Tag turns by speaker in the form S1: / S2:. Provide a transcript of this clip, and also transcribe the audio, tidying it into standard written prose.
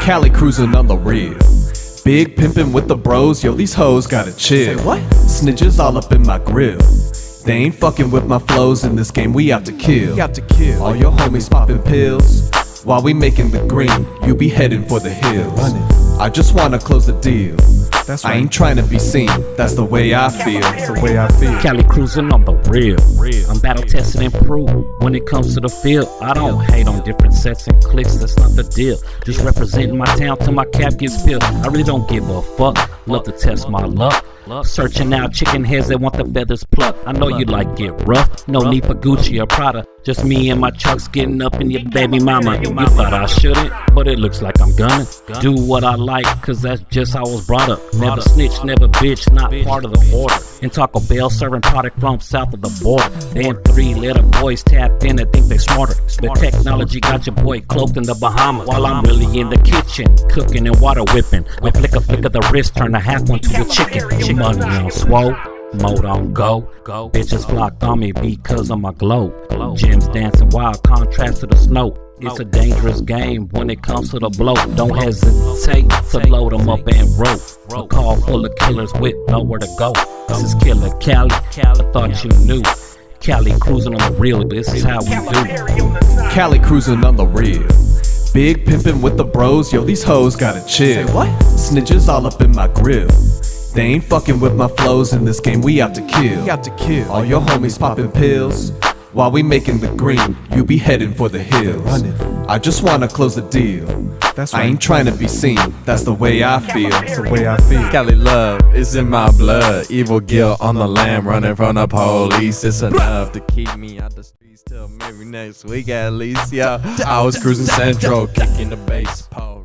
S1: Cali cruising on the real. Big pimpin' with the bros, yo, these hoes gotta chill.
S2: Say what?
S1: Snitches all up in my grill. They ain't fucking with my flows in this game, we out to kill.
S2: We out to kill.
S1: All your homies poppin' pills. While we making the green, you be heading for the hills. I just wanna close the deal.
S2: That's
S1: I
S2: right.
S1: ain't trying to be seen, that's the way I feel.
S2: That's the way I feel.
S3: Cali cruising on the real. I'm battle tested and proved. When it comes to the field, I don't hate on different sets and clicks, that's not the deal. Just representing my town till my cap gets filled. I really don't give a fuck, love to test my luck. Searching out chicken heads that want the feathers plucked. I know you like it rough, no need for Gucci or Prada. Just me and my chucks getting up in your baby mama. You thought I shouldn't, but it looks like I'm gonna do what I like, cause that's just how I was brought up. Never snitch, never bitch, not part of the order. In Taco Bell serving product from south of the border. Then 3-letter boys tapped in and think they smarter. The technology got your boy cloaked in the Bahamas, while I'm really in the kitchen, cooking and water whipping. With flick of the wrist, turn a half one to a chicken. Money on swole, mode on go. Bitches flock on me because of my glow. Gems dancing wild, contrast to the snow. It's a dangerous game when it comes to the blow. Don't hesitate to load them up and roll. A car full of killers with nowhere to go. This is Killer Cali, I thought you knew. Cali cruising on the real, this is how we do.
S1: Cali cruising on the real. Big pimpin' with the bros, yo, these hoes gotta chill.
S2: Say what?
S1: Snitches all up in my grill. They ain't fucking with my flows in this game, we out to kill.
S2: We out to kill.
S1: All your homies poppin' pills. While we making the green, you be heading for the hills. I just wanna close the deal.
S2: That's
S1: I
S2: right.
S1: ain't trying to be seen, that's the way I feel.
S2: That's the way I feel.
S4: Cali love is in my blood. Evil guilt on the lam, running from the police. It's enough to keep me out the streets till maybe next week at least. Yeah, I was cruising central, kicking the bass pole.